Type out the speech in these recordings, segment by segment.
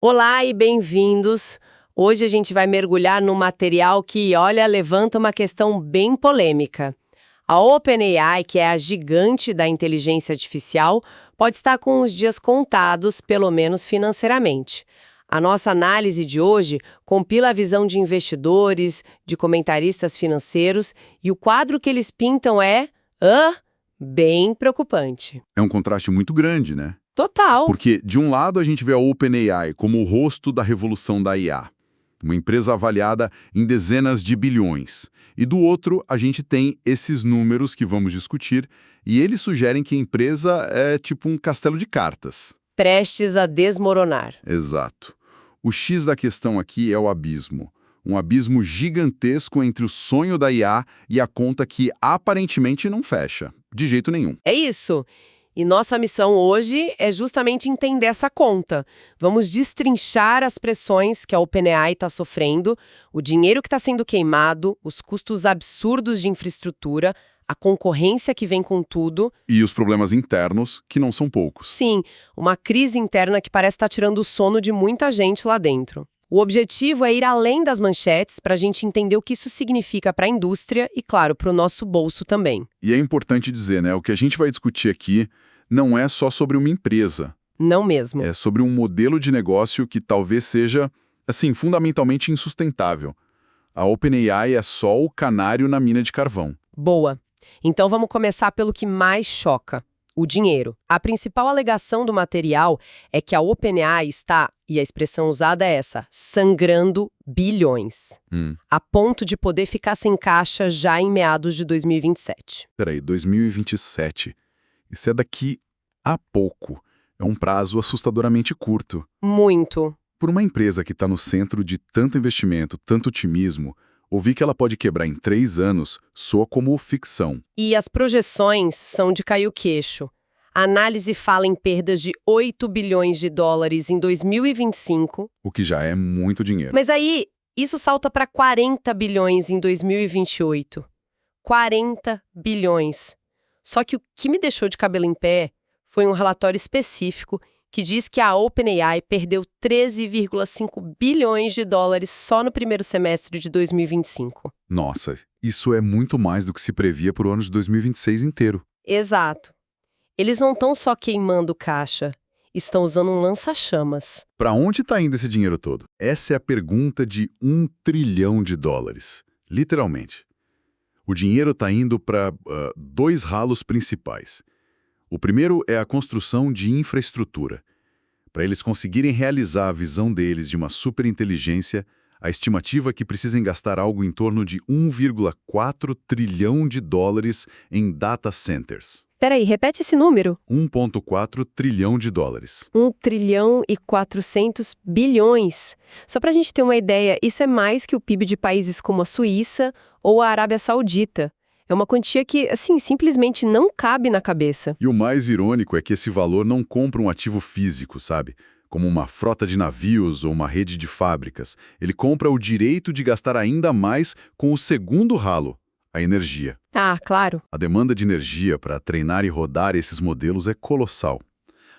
Olá e bem-vindos! Hoje a gente vai mergulhar num material que, olha, levanta uma questão bem polêmica. A OpenAI, que é a gigante da inteligência artificial, pode estar com os dias contados, pelo menos financeiramente. A nossa análise de hoje compila a visão de investidores, de comentaristas financeiros, e o quadro que eles pintam é... bem preocupante. É um contraste muito grande, né? Total! Porque, de um lado, a gente vê a OpenAI como o rosto da revolução da IA, uma empresa avaliada em dezenas de bilhões. E do outro, a gente tem esses números que vamos discutir, e eles sugerem que a empresa é tipo um castelo de cartas. Prestes a desmoronar. Exato. O X da questão aqui é o abismo. Um abismo gigantesco entre o sonho da IA e a conta que aparentemente não fecha. De jeito nenhum. É isso. E nossa missão hoje é justamente entender essa conta. Vamos destrinchar as pressões que a OpenAI está sofrendo, o dinheiro que está sendo queimado, os custos absurdos de infraestrutura, a concorrência que vem com tudo. E os problemas internos, que não são poucos. Sim, uma crise interna que parece estar tirando o sono de muita gente lá dentro. O objetivo é ir além das manchetes para a gente entender o que isso significa para a indústria e, claro, para o nosso bolso também. E é importante dizer, né, o que a gente vai discutir aqui não é só sobre uma empresa. Não mesmo. É sobre um modelo de negócio que talvez seja, assim, fundamentalmente insustentável. A OpenAI é só o canário na mina de carvão. Boa. Então vamos começar pelo que mais choca. O dinheiro. A principal alegação do material é que a OpenAI está, e a expressão usada é essa, sangrando bilhões, a ponto de poder ficar sem caixa já em meados de 2027. Peraí, 2027. Isso é daqui a pouco. É um prazo assustadoramente curto. Muito. Por uma empresa que está no centro de tanto investimento, tanto otimismo, ouvir que ela pode quebrar em 3 anos soa como ficção. E as projeções são de cair o queixo. A análise fala em perdas de 8 bilhões de dólares em 2025. O que já é muito dinheiro. Mas aí, isso salta para 40 bilhões em 2028. 40 bilhões. Só que o que me deixou de cabelo em pé foi um relatório específico que diz que a OpenAI perdeu 13,5 bilhões de dólares só no primeiro semestre de 2025. Nossa, isso é muito mais do que se previa para o ano de 2026 inteiro. Exato. Eles não estão só queimando caixa, estão usando um lança-chamas. Para onde está indo esse dinheiro todo? Essa é a pergunta de $1 trilhão. Literalmente. O dinheiro está indo para 2 ralos principais. O primeiro é a construção de infraestrutura. Para eles conseguirem realizar a visão deles de uma superinteligência, a estimativa é que precisem gastar algo em torno de $1,4 trilhão em data centers. Peraí, repete esse número. 1,4 trilhão de dólares. 1 trilhão e 400 bilhões. Só para a gente ter uma ideia, isso é mais que o PIB de países como a Suíça ou a Arábia Saudita. É uma quantia que, assim, simplesmente não cabe na cabeça. E o mais irônico é que esse valor não compra um ativo físico, sabe? Como uma frota de navios ou uma rede de fábricas. Ele compra o direito de gastar ainda mais com o segundo ralo, a energia. Ah, claro. A demanda de energia para treinar e rodar esses modelos é colossal.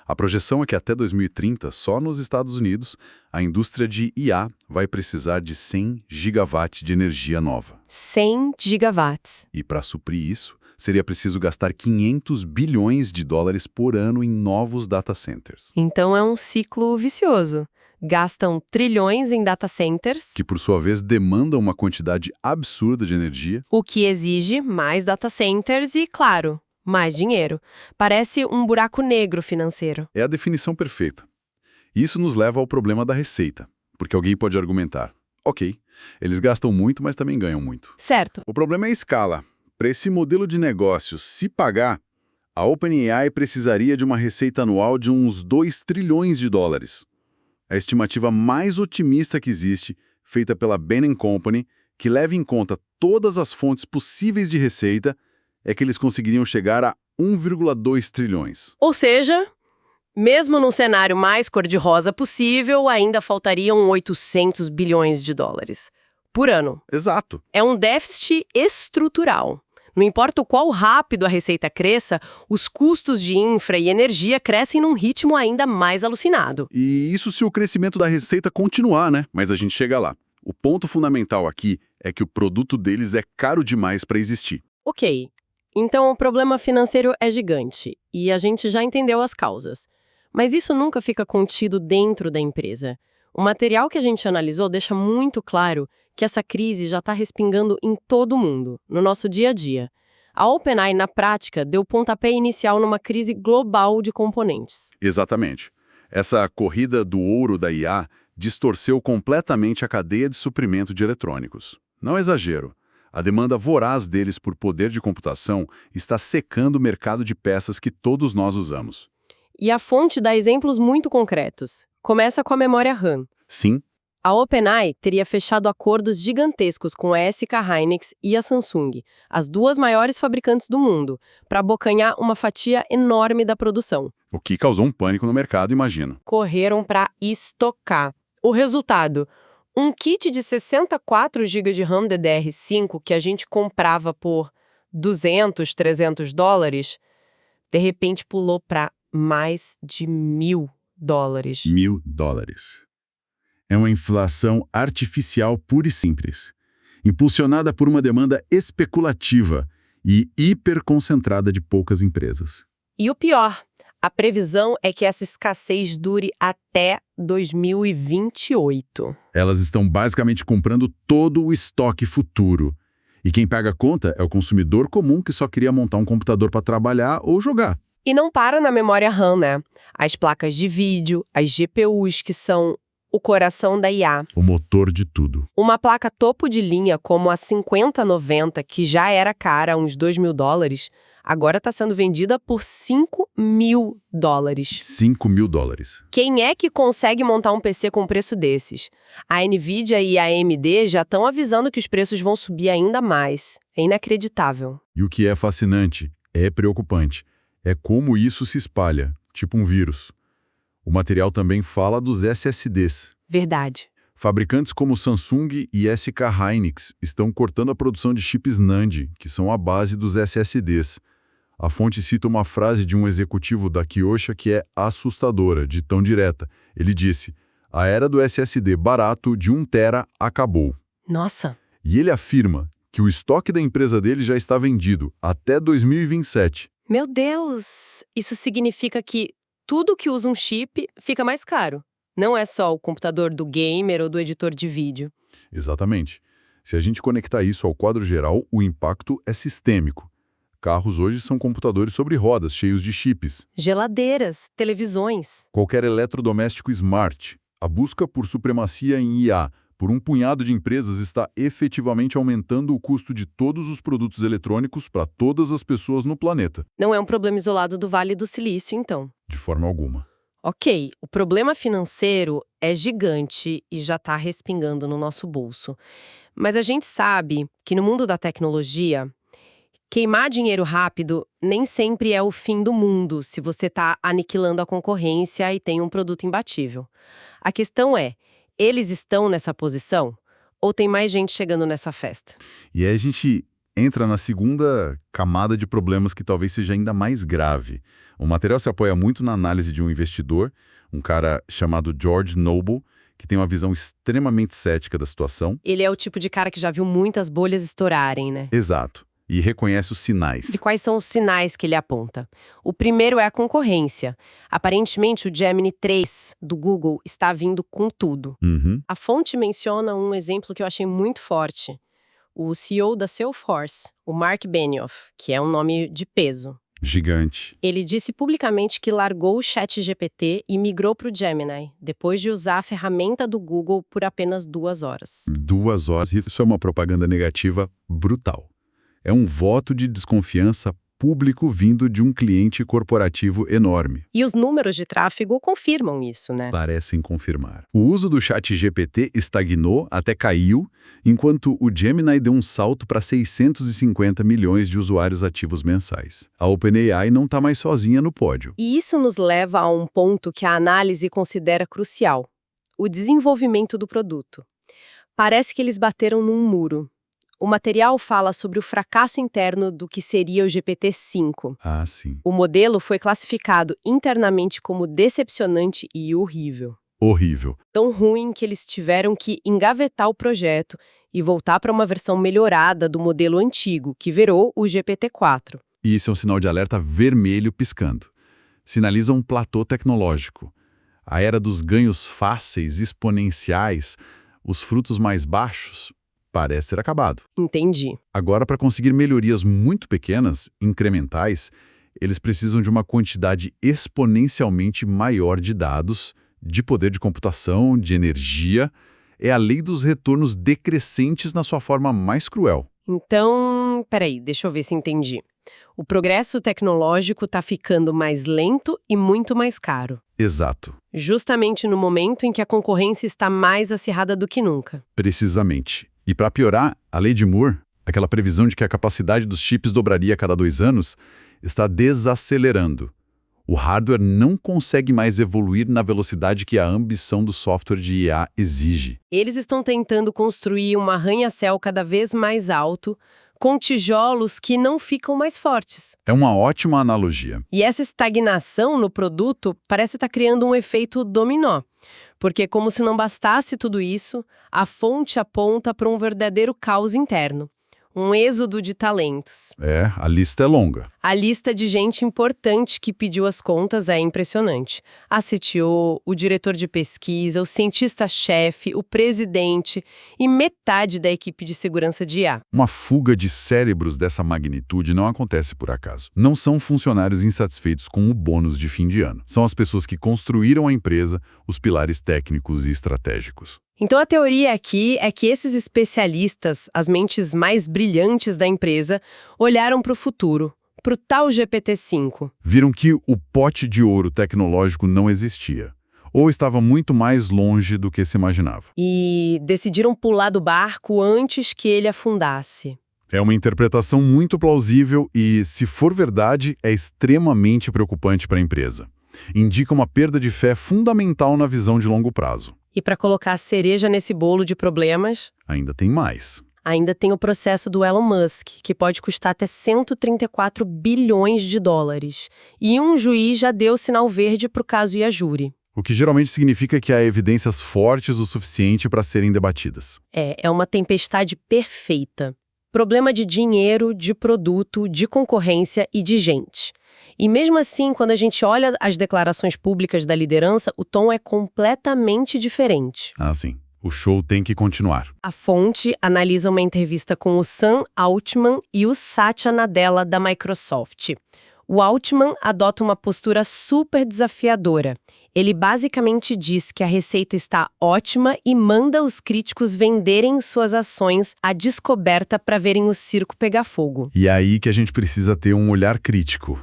A projeção é que até 2030, só nos Estados Unidos, a indústria de IA vai precisar de 100 gigawatts de energia nova. 100 gigawatts. E para suprir isso, seria preciso gastar $500 bilhões por ano em novos data centers. Então é um ciclo vicioso. Gastam trilhões em data centers, Que por sua vez demandam uma quantidade absurda de energia. o que exige mais data centers e, claro, mais dinheiro. Parece um buraco negro financeiro. É a definição perfeita. Isso nos leva ao problema da receita, porque alguém pode argumentar, ok, eles gastam muito, mas também ganham muito. Certo. O problema é a escala. Para esse modelo de negócio se pagar, a OpenAI precisaria de uma receita anual de uns $2 trilhões. A estimativa mais otimista que existe, feita pela Bain & Company, que leva em conta todas as fontes possíveis de receita, é que eles conseguiriam chegar a 1,2 trilhões. Ou seja, mesmo num cenário mais cor-de-rosa possível, ainda faltariam 800 bilhões de dólares por ano. Exato. É um déficit estrutural. Não importa o qual rápido a receita cresça, os custos de infra e energia crescem num ritmo ainda mais alucinado. E isso se o crescimento da receita continuar, né? Mas a gente chega lá. O ponto fundamental aqui é que o produto deles é caro demais para existir. Ok, então o problema financeiro é gigante e a gente já entendeu as causas. Mas isso nunca fica contido dentro da empresa. O material que a gente analisou deixa muito claro que essa crise já está respingando em todo mundo, no nosso dia a dia. A OpenAI, na prática, deu pontapé inicial numa crise global de componentes. Exatamente. Essa corrida do ouro da IA distorceu completamente a cadeia de suprimento de eletrônicos. Não é exagero. A demanda voraz deles por poder de computação está secando o mercado de peças que todos nós usamos. E a fonte dá exemplos muito concretos. Começa com a memória RAM. Sim, A OpenAI teria fechado acordos gigantescos com a SK Hynix e a Samsung, as duas maiores fabricantes do mundo, para abocanhar uma fatia enorme da produção. o que causou um pânico no mercado, imagino. Correram para estocar. O resultado? Um kit de 64 GB de RAM DDR5 que a gente comprava por $200, $300, de repente pulou para mais de $1.000. $1.000. É uma inflação artificial pura e simples, impulsionada por uma demanda especulativa e hiperconcentrada de poucas empresas. E o pior, a previsão é que essa escassez dure até 2028. Elas estão basicamente comprando todo o estoque futuro. E quem paga a conta é o consumidor comum que só queria montar um computador para trabalhar ou jogar. E não para na memória RAM, né? As placas de vídeo, as GPUs, que são o coração da IA. O motor de tudo. Uma placa topo de linha como a 5090, que já era cara, uns $2.000, agora está sendo vendida por $5.000. $5.000. Quem é que consegue montar um PC com um preço desses? A Nvidia e a AMD já estão avisando que os preços vão subir ainda mais. É inacreditável. E o que é fascinante, é preocupante, é como isso se espalha, tipo um vírus. O material também fala dos SSDs. Verdade. Fabricantes como Samsung e SK Hynix estão cortando a produção de chips NAND, que são a base dos SSDs. A fonte cita uma frase de um executivo da Kioxia que é assustadora, de tão direta. Ele disse: "A era do SSD barato de 1 tera acabou." Nossa. E ele afirma que o estoque da empresa dele já está vendido até 2027. Meu Deus! Isso significa que tudo que usa um chip fica mais caro. Não é só o computador do gamer ou do editor de vídeo. Exatamente. Se a gente conectar isso ao quadro geral, o impacto é sistêmico. Carros hoje são computadores sobre rodas, cheios de chips. Geladeiras, televisões. Qualquer eletrodoméstico smart. A busca por supremacia em IA por um punhado de empresas está efetivamente aumentando o custo de todos os produtos eletrônicos para todas as pessoas no planeta. Não é um problema isolado do Vale do Silício, então. De forma alguma. Ok, o problema financeiro é gigante e já está respingando no nosso bolso. Mas a gente sabe que no mundo da tecnologia, queimar dinheiro rápido nem sempre é o fim do mundo se você está aniquilando a concorrência e tem um produto imbatível. A questão é, eles estão nessa posição? Ou tem mais gente chegando nessa festa? E aí a gente entra na segunda camada de problemas que talvez seja ainda mais grave. O material se apoia muito na análise de um investidor, um cara chamado George Noble, que tem uma visão extremamente cética da situação. Ele é o tipo de cara que já viu muitas bolhas estourarem, né? Exato. E reconhece os sinais. E quais são os sinais que ele aponta? O primeiro é a concorrência. Aparentemente, o Gemini 3 do Google está vindo com tudo. A fonte menciona um exemplo que eu achei muito forte. O CEO da Salesforce, o Mark Benioff, que é um nome de peso. Gigante. Ele disse publicamente que largou o ChatGPT e migrou para o Gemini, depois de usar a ferramenta do Google por apenas 2 horas. 2 horas. Isso é uma propaganda negativa brutal. É um voto de desconfiança público vindo de um cliente corporativo enorme. E os números de tráfego confirmam isso, né? Parecem confirmar. O uso do ChatGPT estagnou, até caiu, enquanto o Gemini deu um salto para 650 milhões de usuários ativos mensais. A OpenAI não está mais sozinha no pódio. E isso nos leva a um ponto que a análise considera crucial: o desenvolvimento do produto. Parece que eles bateram num muro. O material fala sobre o fracasso interno do que seria o GPT-5. Ah, sim. O modelo foi classificado internamente como decepcionante e horrível. Horrível. Tão ruim que eles tiveram que engavetar o projeto e voltar para uma versão melhorada do modelo antigo, que virou o GPT-4. E isso é um sinal de alerta vermelho piscando. Sinaliza um platô tecnológico. A era dos ganhos fáceis, exponenciais, os frutos mais baixos, parece ter acabado. Entendi. Agora, para conseguir melhorias muito pequenas, incrementais, eles precisam de uma quantidade exponencialmente maior de dados, de poder de computação, de energia. É a lei dos retornos decrescentes na sua forma mais cruel. Então, peraí, deixa eu ver se entendi. O progresso tecnológico está ficando mais lento e muito mais caro. Exato. Justamente no momento em que a concorrência está mais acirrada do que nunca. Precisamente. E para piorar, a lei de Moore, aquela previsão de que a capacidade dos chips dobraria a cada 2 anos, está desacelerando. O hardware não consegue mais evoluir na velocidade que a ambição do software de IA exige. Eles estão tentando construir um arranha-céu cada vez mais alto, com tijolos que não ficam mais fortes. É uma ótima analogia. E essa estagnação no produto parece estar criando um efeito dominó. Porque, como se não bastasse tudo isso, a fonte aponta para um verdadeiro caos interno. Um êxodo de talentos. É, a lista é longa. A lista de gente importante que pediu as contas é impressionante. A CTO, o diretor de pesquisa, o cientista-chefe, o presidente e metade da equipe de segurança de IA. Uma fuga de cérebros dessa magnitude não acontece por acaso. Não são funcionários insatisfeitos com o bônus de fim de ano. São as pessoas que construíram a empresa, os pilares técnicos e estratégicos. Então a teoria aqui é que esses especialistas, as mentes mais brilhantes da empresa, olharam para o futuro, para o tal GPT-5. Viram que o pote de ouro tecnológico não existia, ou estava muito mais longe do que se imaginava. E decidiram pular do barco antes que ele afundasse. É uma interpretação muito plausível e, se for verdade, é extremamente preocupante para a empresa. Indica uma perda de fé fundamental na visão de longo prazo. E para colocar a cereja nesse bolo de problemas, Ainda tem mais. ainda tem o processo do Elon Musk, que pode custar até 134 bilhões de dólares. E um juiz já deu sinal verde para o caso ir a júri. O que geralmente significa que há evidências fortes o suficiente para serem debatidas. É uma tempestade perfeita. Problema de dinheiro, de produto, de concorrência e de gente. E mesmo assim, quando a gente olha as declarações públicas da liderança, o tom é completamente diferente. Ah, sim. O show tem que continuar. A fonte analisa uma entrevista com o Sam Altman e o Satya Nadella da Microsoft. O Altman adota uma postura super desafiadora. Ele basicamente diz que a receita está ótima e manda os críticos venderem suas ações à descoberta para verem o circo pegar fogo. E é aí que a gente precisa ter um olhar crítico.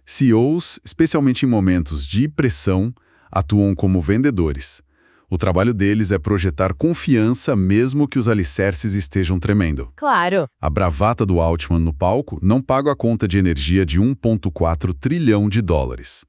CEOs, especialmente em momentos de pressão, atuam como vendedores. O trabalho deles é projetar confiança mesmo que os alicerces estejam tremendo. Claro. A bravata do Altman no palco não paga a conta de energia de 1,4 trilhão de dólares.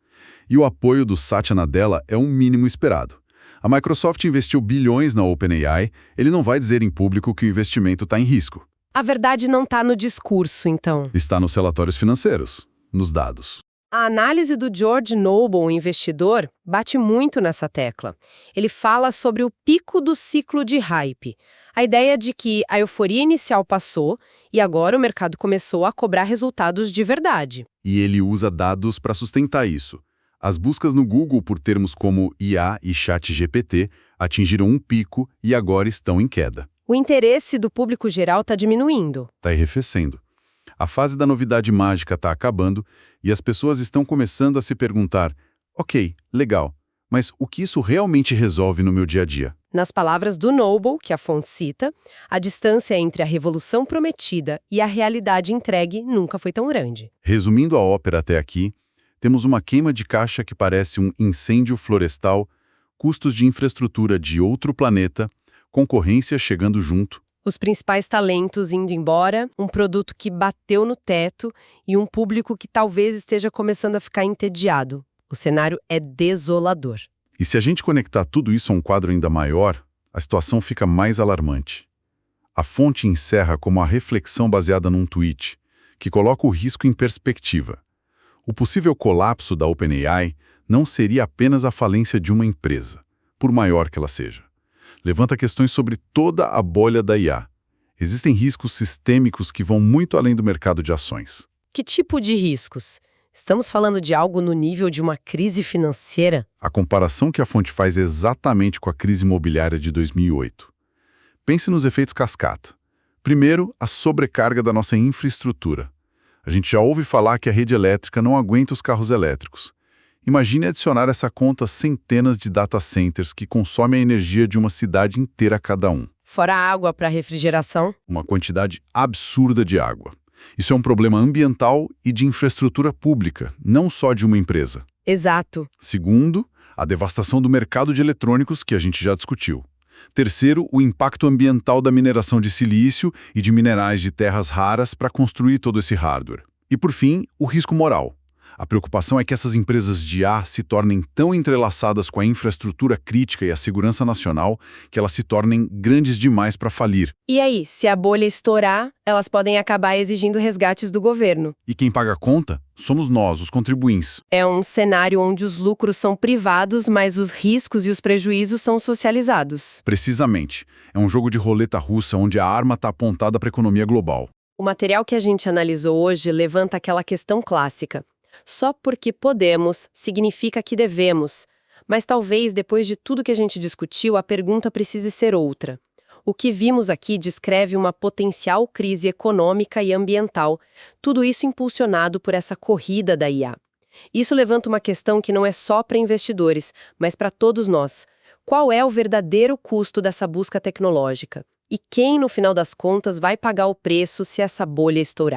E o apoio do Satya Nadella é um mínimo esperado. A Microsoft investiu bilhões na OpenAI, ele não vai dizer em público que o investimento está em risco. A verdade não está no discurso, então. Está nos relatórios financeiros, nos dados. A análise do George Noble, o investidor, bate muito nessa tecla. Ele fala sobre o pico do ciclo de hype. A ideia de que a euforia inicial passou e agora o mercado começou a cobrar resultados de verdade. E ele usa dados para sustentar isso. As buscas no Google por termos como IA e ChatGPT atingiram um pico e agora estão em queda. O interesse do público geral está diminuindo. Está arrefecendo. A fase da novidade mágica está acabando e as pessoas estão começando a se perguntar: ok, legal, mas o que isso realmente resolve no meu dia a dia? Nas palavras do Noble, que a fonte cita, a distância entre a revolução prometida e a realidade entregue nunca foi tão grande. Resumindo a ópera até aqui, temos uma queima de caixa que parece um incêndio florestal, custos de infraestrutura de outro planeta, concorrência chegando junto. Os principais talentos indo embora, um produto que bateu no teto e um público que talvez esteja começando a ficar entediado. O cenário é desolador. E se a gente conectar tudo isso a um quadro ainda maior, a situação fica mais alarmante. A fonte encerra com uma reflexão baseada num tweet, que coloca o risco em perspectiva. O possível colapso da OpenAI não seria apenas a falência de uma empresa, por maior que ela seja. Levanta questões sobre toda a bolha da IA. Existem riscos sistêmicos que vão muito além do mercado de ações. Que tipo de riscos? Estamos falando de algo no nível de uma crise financeira? A comparação que a fonte faz é exatamente com a crise imobiliária de 2008. Pense nos efeitos cascata. Primeiro, a sobrecarga da nossa infraestrutura. A gente já ouve falar que a rede elétrica não aguenta os carros elétricos. Imagine adicionar essa conta centenas de data centers que consomem a energia de uma cidade inteira cada um. Fora água para refrigeração? Uma quantidade absurda de água. Isso é um problema ambiental e de infraestrutura pública, não só de uma empresa. Exato. Segundo, a devastação do mercado de eletrônicos, que a gente já discutiu. Terceiro, o impacto ambiental da mineração de silício e de minerais de terras raras para construir todo esse hardware. E, por fim, o risco moral. A preocupação é que essas empresas de IA se tornem tão entrelaçadas com a infraestrutura crítica e a segurança nacional que elas se tornem grandes demais para falir. E aí, se a bolha estourar, elas podem acabar exigindo resgates do governo. E quem paga a conta somos nós, os contribuintes. É um cenário onde os lucros são privados, mas os riscos e os prejuízos são socializados. Precisamente. É um jogo de roleta russa onde a arma está apontada para a economia global. O material que a gente analisou hoje levanta aquela questão clássica. Só porque podemos significa que devemos. Mas talvez, depois de tudo que a gente discutiu, a pergunta precise ser outra. O que vimos aqui descreve uma potencial crise econômica e ambiental, tudo isso impulsionado por essa corrida da IA. Isso levanta uma questão que não é só para investidores, mas para todos nós. Qual é o verdadeiro custo dessa busca tecnológica? E quem, no final das contas, vai pagar o preço se essa bolha estourar?